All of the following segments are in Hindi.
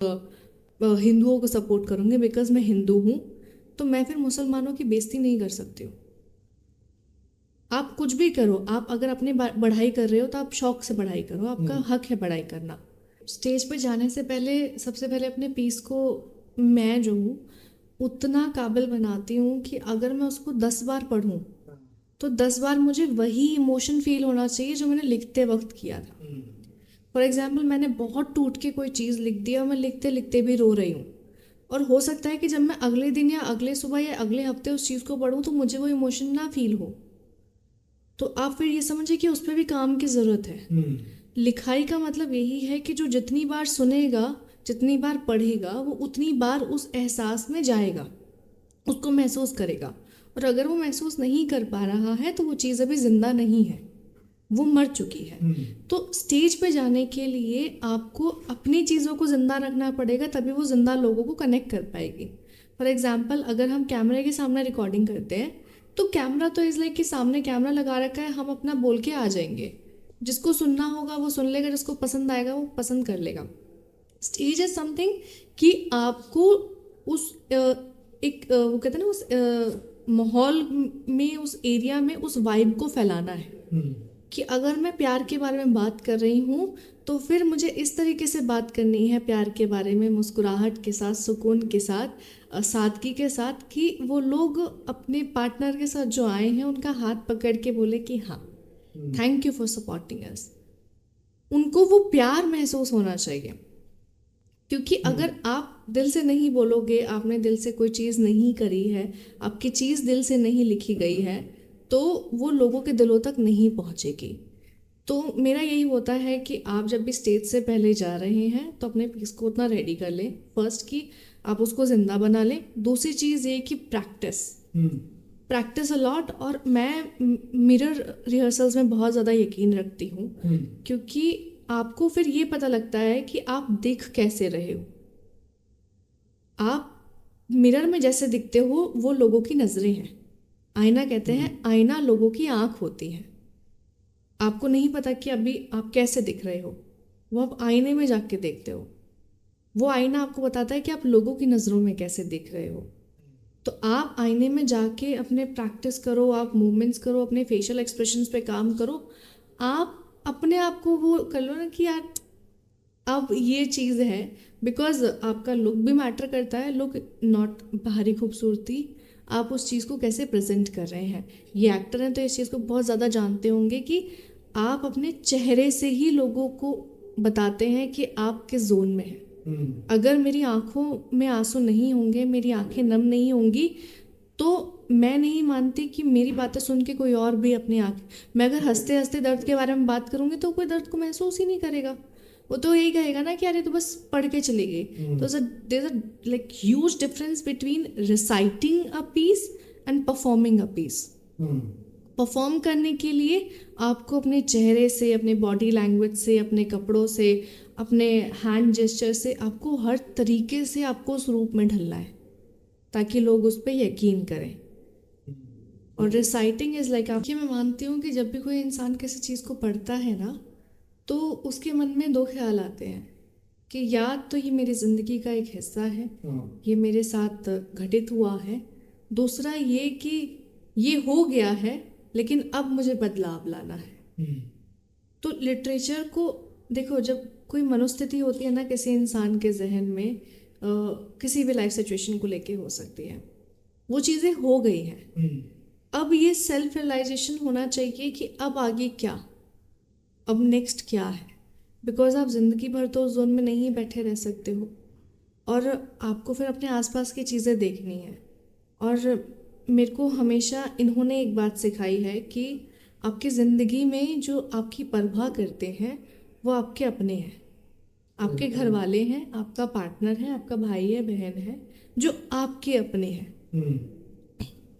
हिंदुओं को सपोर्ट करूँगी बिकॉज मैं हिंदू हूँ, तो मैं फिर मुसलमानों की बेइज्जती नहीं कर सकती हूँ। आप कुछ भी करो, आप अगर अपनी पढ़ाई कर रहे हो तो आप शौक से पढ़ाई करो, आपका हक है पढ़ाई करना। स्टेज पे जाने से पहले सबसे पहले अपने पीस को मैं जो हूँ उतना काबिल बनाती हूँ कि अगर मैं उसको 10 बार पढ़ूँ तो 10 बार मुझे वही इमोशन फील होना चाहिए जो मैंने लिखते वक्त किया था। फॉर एग्जाम्पल, मैंने बहुत टूट के कोई चीज़ लिख दी और मैं लिखते लिखते भी रो रही हूँ, और हो सकता है कि जब मैं अगले दिन या अगले सुबह या अगले हफ्ते उस चीज़ को पढ़ूँ तो मुझे वो इमोशन ना फील हो, तो आप फिर ये समझिए कि उस पर भी काम की ज़रूरत है। लिखाई का मतलब यही है कि जो जितनी बार सुनेगा, जितनी बार पढ़ेगा, वो उतनी बार उस एहसास में जाएगा, उसको महसूस करेगा। और अगर वो महसूस नहीं कर पा रहा है तो वो चीज़ अभी ज़िंदा नहीं है, वो मर चुकी है। तो स्टेज पे जाने के लिए आपको अपनी चीज़ों को ज़िंदा रखना पड़ेगा, तभी वो ज़िंदा लोगों को कनेक्ट कर पाएगी। फॉर एग्जाम्पल, अगर हम कैमरे के सामने रिकॉर्डिंग करते हैं तो कैमरा तो इस लाइक कि सामने कैमरा लगा रखा है, हम अपना बोल के आ जाएंगे, जिसको सुनना होगा वो सुन लेगा, जिसको पसंद आएगा वो पसंद कर लेगा। स्टेज इज समथिंग कि आपको उस एक वो कहते हैं ना, उस माहौल में, उस एरिया में उस वाइब को फैलाना है कि अगर मैं प्यार के बारे में बात कर रही हूँ तो फिर मुझे इस तरीके से बात करनी है प्यार के बारे में, मुस्कुराहट के साथ, सुकून के साथ, सादगी के साथ, कि वो लोग अपने पार्टनर के साथ जो आए हैं उनका हाथ पकड़ के बोले कि हाँ, thank you for supporting us. उनको वो प्यार महसूस होना चाहिए, क्योंकि अगर आप दिल से नहीं बोलोगे, आपने दिल से कोई चीज़ नहीं करी है, आपकी चीज़ दिल से नहीं लिखी गई है, तो वो लोगों के दिलों तक नहीं पहुँचेगी। तो मेरा यही होता है कि आप जब भी स्टेज से पहले जा रहे हैं तो अपने पीस को उतना रेडी कर लें, फर्स्ट कि आप उसको जिंदा बना लें। दूसरी चीज़ ये कि प्रैक्टिस अलॉट। और मैं मिरर रिहर्सल्स में बहुत ज़्यादा यकीन रखती हूँ, क्योंकि आपको फिर ये पता लगता है कि आप दिख कैसे रहे हो। आप मिरर में जैसे दिखते हो वो लोगों की नज़रें हैं। आईना कहते हैं, आईना लोगों की आँख होती है। आपको नहीं पता कि अभी आप कैसे दिख रहे हो, वो आप आईने में जाके देखते हो। वो आईना आपको बताता है कि आप लोगों की नज़रों में कैसे दिख रहे हो। तो आप आईने में जाके अपने प्रैक्टिस करो, आप मूवमेंट्स करो, अपने फेशियल एक्सप्रेशंस पे काम करो। आप अपने आप को वो कर लो ना कि यार अब ये चीज़ है, बिकॉज आपका लुक भी मैटर करता है। लुक नॉट बाहरी खूबसूरती, आप उस चीज़ को कैसे प्रेजेंट कर रहे हैं। ये एक्टर हैं तो इस चीज़ को बहुत ज़्यादा जानते होंगे कि आप अपने चेहरे से ही लोगों को बताते हैं कि आप किस जोन में हैं। अगर मेरी आंखों में आंसू नहीं होंगे, मेरी आंखें नम नहीं होंगी, तो मैं नहीं मानती कि मेरी बातें सुन के कोई और भी अपनी आंखें, मैं अगर हंसते हंसते दर्द के बारे में बात करूंगी तो कोई दर्द को महसूस ही नहीं करेगा। वो तो यही कहेगा ना कि अरे तो बस पढ़ के चली गई। तो there is a like huge difference between reciting a piece and performing a piece. Perform करने के लिए आपको अपने चेहरे से, अपने बॉडी लैंग्वेज से, अपने कपड़ों से, अपने हैंड जेस्चर से, आपको हर तरीके से आपको उस रूप में ढलना है ताकि लोग उस पर यकीन करें। और रिसाइटिंग इज़ लाइक, आपकी मैं मानती हूँ कि जब भी कोई इंसान किसी चीज़ को पढ़ता है ना तो उसके मन में दो ख्याल आते हैं कि या तो ये मेरी ज़िंदगी का एक हिस्सा है, ये मेरे साथ घटित हुआ है। दूसरा ये कि ये हो गया है लेकिन अब मुझे बदलाव लाना है। तो लिटरेचर को देखो, जब कोई मनोस्थिति होती है ना किसी इंसान के जहन में, किसी भी लाइफ सिचुएशन को लेके हो सकती है, वो चीज़ें हो गई हैं। अब ये सेल्फ रियलाइजेशन होना चाहिए कि अब आगे क्या, अब नेक्स्ट क्या है। बिकॉज आप ज़िंदगी भर तो उस जोन में नहीं बैठे रह सकते हो, और आपको फिर अपने आसपास की चीज़ें देखनी है। और मेरे को हमेशा इन्होंने एक बात सिखाई है कि आपकी ज़िंदगी में जो आपकी परवाह करते हैं वो आपके अपने हैं, आपके घर वाले हैं, आपका पार्टनर है, आपका भाई है, बहन है, जो आपके अपने हैं।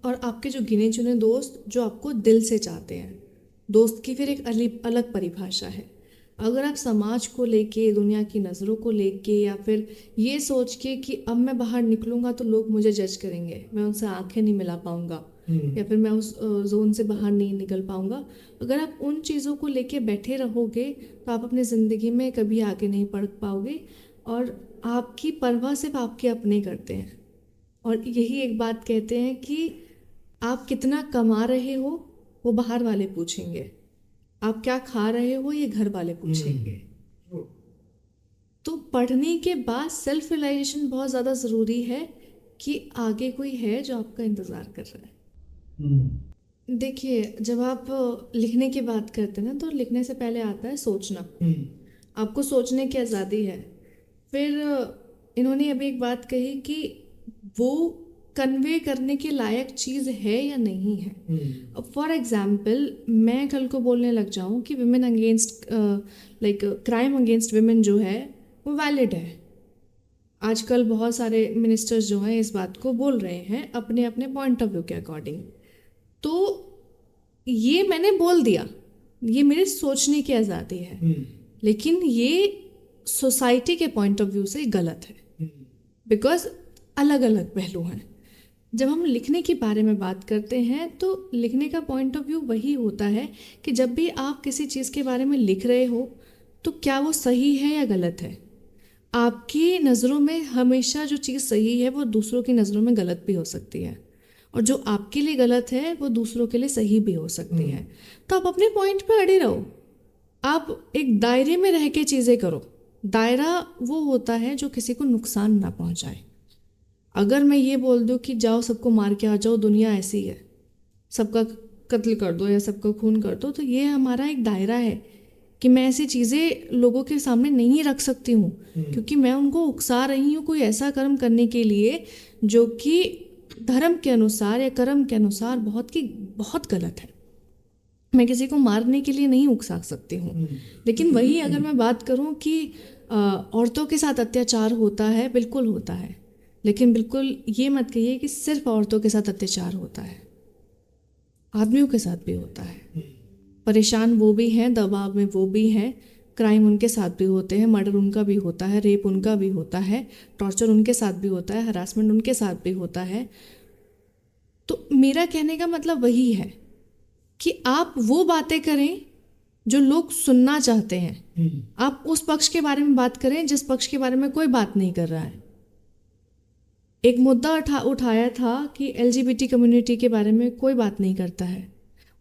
और आपके जो गिने चुने दोस्त जो आपको दिल से चाहते हैं। दोस्त की फिर एक अलग परिभाषा है। अगर आप समाज को लेके, दुनिया की नज़रों को लेके, या फिर ये सोच के कि अब मैं बाहर निकलूँगा तो लोग मुझे जज करेंगे, मैं उनसे आंखें नहीं मिला पाऊँगा, या फिर मैं उस जोन से बाहर नहीं निकल पाऊँगा, अगर आप उन चीज़ों को लेके बैठे रहोगे तो आप अपनी ज़िंदगी में कभी आगे नहीं बढ़ पाओगे। और आपकी परवाह सिर्फ आपके अपने करते हैं। और यही एक बात कहते हैं कि आप कितना कमा रहे हो वो बाहर वाले पूछेंगे, आप क्या खा रहे हो ये घर वाले पूछेंगे। तो पढ़ने के बाद सेल्फ रियलाइजेशन बहुत ज़्यादा ज़रूरी है कि आगे कोई है जो आपका इंतज़ार कर रहा है। देखिए, जब आप लिखने की बात करते हैं ना, तो लिखने से पहले आता है सोचना। आपको सोचने की आज़ादी है। फिर इन्होंने अभी एक बात कही कि वो कन्वे करने के लायक चीज़ है या नहीं है। अब फॉर एग्जाम्पल मैं कल को बोलने लग जाऊँ कि women against like crime against women जो है वो वैलिड है। आजकल बहुत सारे मिनिस्टर्स जो हैं इस बात को बोल रहे हैं अपने अपने पॉइंट ऑफ व्यू के अकॉर्डिंग। तो ये मैंने बोल दिया, ये मेरे सोचने की आज़ादी है, लेकिन ये सोसाइटी के पॉइंट ऑफ व्यू से गलत है, बिकॉज अलग अलग पहलू हैं। जब हम लिखने के बारे में बात करते हैं तो लिखने का पॉइंट ऑफ व्यू वही होता है कि जब भी आप किसी चीज़ के बारे में लिख रहे हो तो क्या वो सही है या गलत है। आपकी नज़रों में हमेशा जो चीज़ सही है वो दूसरों की नज़रों में गलत भी हो सकती है, और जो आपके लिए गलत है वो दूसरों के लिए सही भी हो सकती है। तो आप अपने पॉइंट पे अड़े रहो, आप एक दायरे में रह के चीज़ें करो। दायरा वो होता है जो किसी को नुकसान ना पहुंचाए। अगर मैं ये बोल दूँ कि जाओ सबको मार के आ जाओ, दुनिया ऐसी है, सबका कत्ल कर दो या सबका खून कर दो, तो ये हमारा एक दायरा है कि मैं ऐसी चीज़ें लोगों के सामने नहीं रख सकती हूँ, क्योंकि मैं उनको उकसा रही हूँ कोई ऐसा कर्म करने के लिए जो कि धर्म के अनुसार या कर्म के अनुसार बहुत गलत है। मैं किसी को मारने के लिए नहीं उकसा सकती हूँ। लेकिन वही अगर मैं बात करूँ कि औरतों के साथ अत्याचार होता है, बिल्कुल होता है, लेकिन बिल्कुल ये मत कहिए कि सिर्फ औरतों के साथ अत्याचार होता है, आदमियों के साथ भी होता है। परेशान वो भी हैं, दबाव में वो भी हैं, क्राइम उनके साथ भी होते हैं, मर्डर उनका भी होता है, रेप उनका भी होता है, टॉर्चर उनके साथ भी होता है, हरासमेंट उनके साथ भी होता है। तो मेरा कहने का मतलब वही है कि आप वो बातें करें जो लोग सुनना चाहते हैं। आप उस पक्ष के बारे में बात करें जिस पक्ष के बारे में कोई बात नहीं कर रहा है। एक मुद्दा उठाया था कि LGBT कम्युनिटी के बारे में कोई बात नहीं करता है,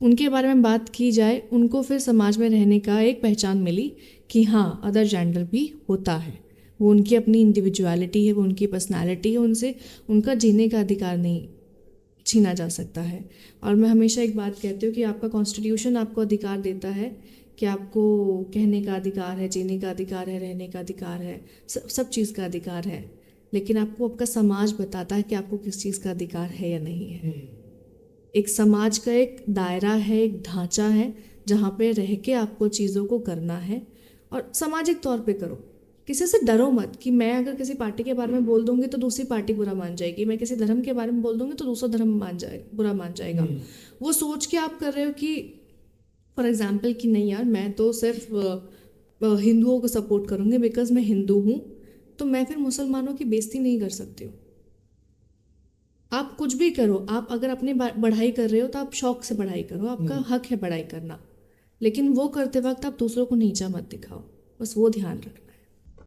उनके बारे में बात की जाए, उनको फिर समाज में रहने का एक पहचान मिली कि हाँ अदर जेंडर भी होता है, वो उनकी अपनी इंडिविजुअलिटी है, वो उनकी पर्सनालिटी है, उनसे उनका जीने का अधिकार नहीं छीना जा सकता है। और मैं हमेशा एक बात कहती हूँ कि आपका कॉन्स्टिट्यूशन आपको अधिकार देता है कि आपको कहने का अधिकार है, जीने का अधिकार है, रहने का अधिकार है, सब चीज़ का अधिकार है, लेकिन आपको आपका समाज बताता है कि आपको किस चीज़ का अधिकार है या नहीं है। एक समाज का एक दायरा है, एक ढांचा है जहाँ पे रह के आपको चीज़ों को करना है, और सामाजिक तौर पे करो। किसी से डरो मत कि मैं अगर किसी पार्टी के बारे में बोल दूंगी तो दूसरी पार्टी बुरा मान जाएगी, मैं किसी धर्म के बारे में बोल दूंगी तो दूसरा धर्म बुरा मान जाएगा। वो सोच के आप कर रहे हो कि फॉर एग्जाम्पल कि नहीं यार मैं तो सिर्फ हिंदुओं को सपोर्ट करूँगी बिकॉज मैं हिंदू हूँ, तो मैं फिर मुसलमानों की बेइज्जती नहीं कर सकती हूँ। आप कुछ भी करो, आप अगर अपनी पढ़ाई कर रहे हो तो आप शौक से पढ़ाई करो, आपका हक है पढ़ाई करना, लेकिन वो करते वक्त आप दूसरों को नीचा मत दिखाओ, बस वो ध्यान रखना।